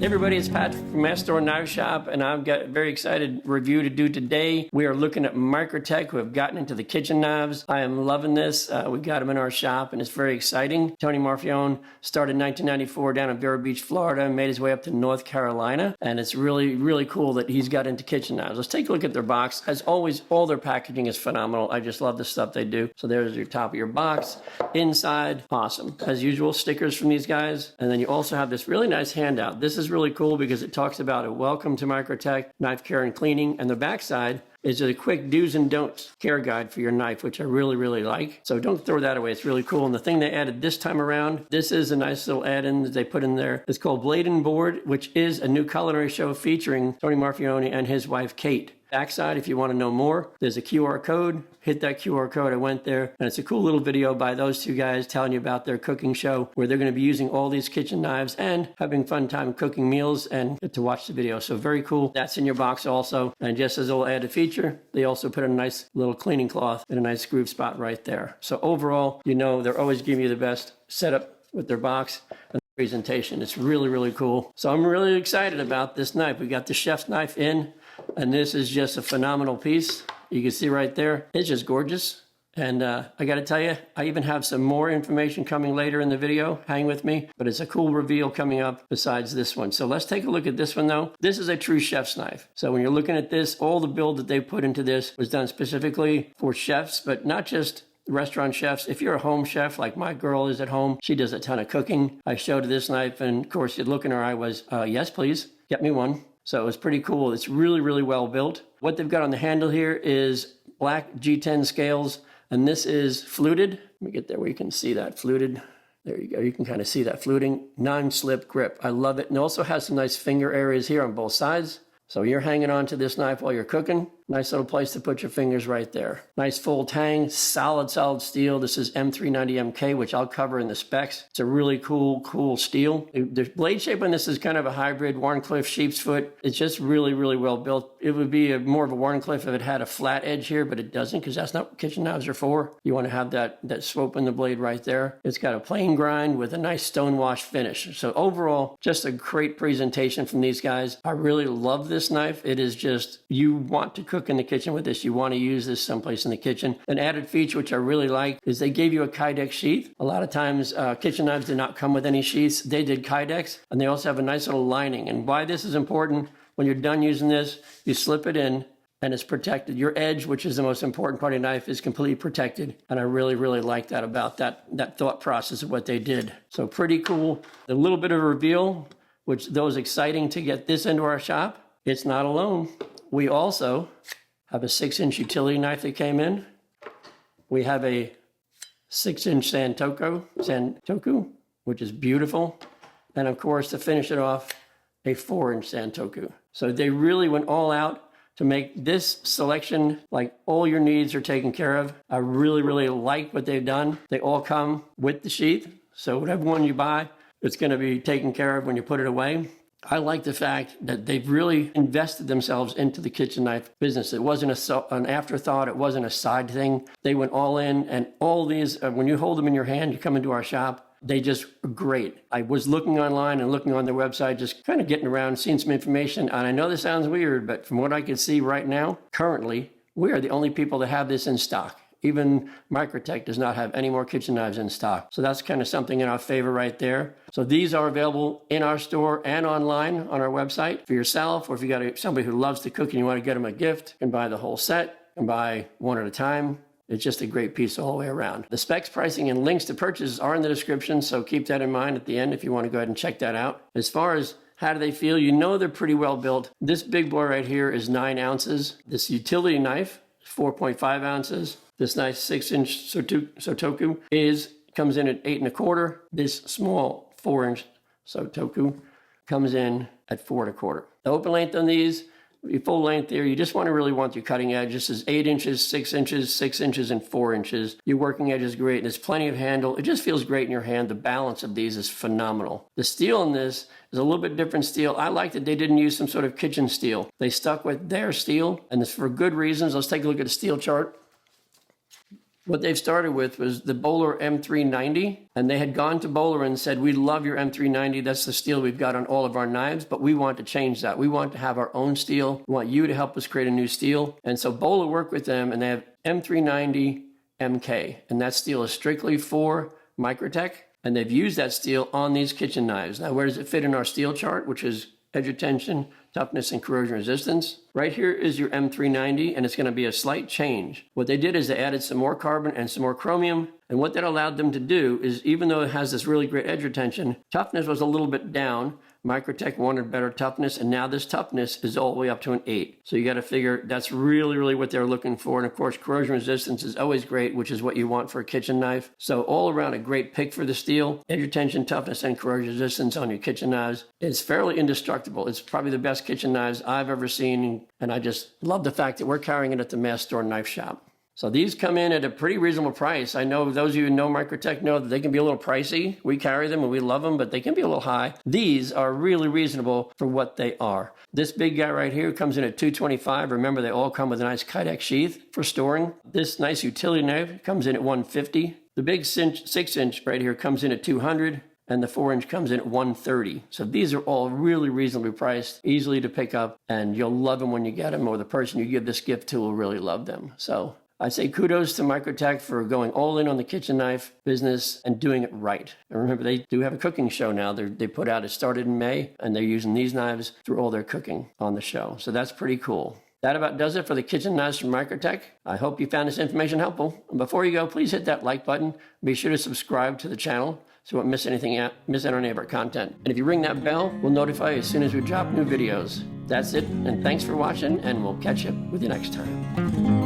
Everybody, it's Pat from Master Knife Shop, and I've got a very excited review to do today. We are looking at Microtech, who have gotten into the kitchen knives. I am loving this. We got them in our shop, and it's very exciting. Tony Marfione started in 1994 down in Vero Beach, Florida, and made his way up to North Carolina, and it's really, really cool that he's got into kitchen knives. Let's take a look at their box. As always, all their packaging is phenomenal. I just love the stuff they do. So there's your top of your box. Inside, awesome. As usual, stickers from these guys, and then you also have this really nice handout. This is really cool because it talks about a welcome to Microtech, knife care and cleaning, and the backside is a quick do's and don'ts care guide for your knife, which I really, really like. So don't throw that away. It's really cool. And the thing they added this time around, this is a nice little add-in that they put in there. It's called Blade and Board, which is a new culinary show featuring Tony Marfione and his wife, Kate. Backside, if you want to know more, there's a QR code. Hit that QR code. I went there, and it's a cool little video by those two guys telling you about their cooking show, where they're going to be using all these kitchen knives and having fun time cooking meals, and get to watch the video. So very cool. That's in your box also. And just as a little added feature, they also put a nice little cleaning cloth in a nice groove spot right there. So overall, you know, they're always giving you the best setup with their box and presentation. It's really, really cool. So I'm really excited about this knife. We got the chef's knife in, and this is just a phenomenal piece. You can see right there, it's just gorgeous. And I got to tell you, I even have some more information coming later in the video. Hang with me, but it's a cool reveal coming up besides this one. So let's take a look at this one though. This is a true chef's knife. So when you're looking at this, all the build that they put into this was done specifically for chefs, but not just restaurant chefs. If you're a home chef, like my girl is at home, she does a ton of cooking. I showed her this knife, and of course, the look in her eye was, yes, please, get me one. So it was pretty cool. It's really, really well built. What they've got on the handle here is black G10 scales, and this is fluted. Let me get there where you can see that fluted. There you go. You can kind of see that fluting, non-slip grip. I love it. And it also has some nice finger areas here on both sides. So you're hanging on to this knife while you're cooking. Nice little place to put your fingers right there. Nice full tang, solid steel. This is M390MK, which I'll cover in the specs. It's a really cool steel. The blade shape on this is kind of a hybrid Wharncliffe sheep's foot. It's just really, really well built. It would be more of a Wharncliffe if it had a flat edge here, but it doesn't, because that's not what kitchen knives are for. You want to have that swope in the blade right there. It's got a plain grind with a nice stone wash finish. So overall, just a great presentation from these guys. I really love this knife. It is just, you want to cook in the kitchen with this. You want to use this someplace in the kitchen. An added feature which I really like is they gave you a Kydex sheath. A lot of times kitchen knives did not come with any sheaths. They did Kydex, and they also have a nice little lining. And why this is important, when you're done using this, you slip it in and it's protected. Your edge, which is the most important part of your knife, is completely protected. And I really, really like that about that thought process of what they did. So pretty cool. A little bit of a reveal, which though is exciting to get this into our shop. It's not alone. We also have a 6-inch utility knife that came in. We have a 6-inch Santoku, which is beautiful. And of course, to finish it off, a 4-inch Santoku. So they really went all out to make this selection like all your needs are taken care of. I really, really like what they've done. They all come with the sheath. So whatever one you buy, it's going to be taken care of when you put it away. I like the fact that they've really invested themselves into the kitchen knife business. It wasn't an afterthought. It wasn't a side thing. They went all in, and all these, when you hold them in your hand, you come into our shop, they just are great. I was looking online and looking on their website, just kind of getting around, seeing some information. And I know this sounds weird, but from what I can see right now, currently, we are the only people that have this in stock. Even Microtech does not have any more kitchen knives in stock. So that's kind of something in our favor right there. So these are available in our store and online on our website for yourself, or if you got somebody who loves to cook and you want to get them a gift, you can buy the whole set and buy one at a time. It's just a great piece all the way around. The specs, pricing, and links to purchase are in the description, so keep that in mind at the end if you want to go ahead and check that out. As far as how do they feel, you know they're pretty well built. This big boy right here is 9 ounces. This utility knife is 4.5 ounces. This nice 6-inch Santoku comes in at 8 1/4. This small 4-inch Santoku comes in at 4 1/4. The open length on these, your full length there, you just really want your cutting edge. This is 8 inches, 6 inches, 6 inches, and 4 inches. Your working edge is great, and there's plenty of handle. It just feels great in your hand. The balance of these is phenomenal. The steel in this is a little bit different steel. I like that they didn't use some sort of kitchen steel. They stuck with their steel, and it's for good reasons. Let's take a look at the steel chart. What they've started with was the Bohler M390, and they had gone to Bohler and said, we love your M390. That's the steel we've got on all of our knives, but we want to change that. We want to have our own steel. We want you to help us create a new steel. And so Bohler worked with them, and they have M390MK, and that steel is strictly for Microtech, and they've used that steel on these kitchen knives. Now, where does it fit in our steel chart, which is edge retention, toughness, and corrosion resistance? Right here is your M390, and it's going to be a slight change. What they did is they added some more carbon and some more chromium, and what that allowed them to do is, even though it has this really great edge retention, toughness was a little bit down. Microtech wanted better toughness, and now this toughness is all the way up to an 8. So you got to figure that's really what they're looking for. And of course, corrosion resistance is always great, which is what you want for a kitchen knife. So all around a great pick for the steel. Edge retention, toughness, and corrosion resistance on your kitchen knives. It's fairly indestructible. It's probably the best kitchen knives I've ever seen, and I just love the fact that we're carrying it at the mass store knife shop. So these come in at a pretty reasonable price. I know those of you who know Microtech know that they can be a little pricey. We carry them and we love them, but they can be a little high. These are really reasonable for what they are. This big guy right here comes in at $225. Remember, they all come with a nice Kydex sheath for storing. This nice utility knife comes in at $150. The big 6-inch right here comes in at $200. And the 4-inch comes in at $130. So these are all really reasonably priced, easily to pick up, and you'll love them when you get them, or the person you give this gift to will really love them. So I say kudos to Microtech for going all in on the kitchen knife business and doing it right. And remember, they do have a cooking show now. They put out, it started in May, and they're using these knives through all their cooking on the show. So that's pretty cool. That about does it for the kitchen knives from Microtech. I hope you found this information helpful. And before you go, please hit that like button. Be sure to subscribe to the channel so you won't miss out on any of our content. And if you ring that bell, we'll notify you as soon as we drop new videos. That's it, and thanks for watching, and we'll catch up with you next time.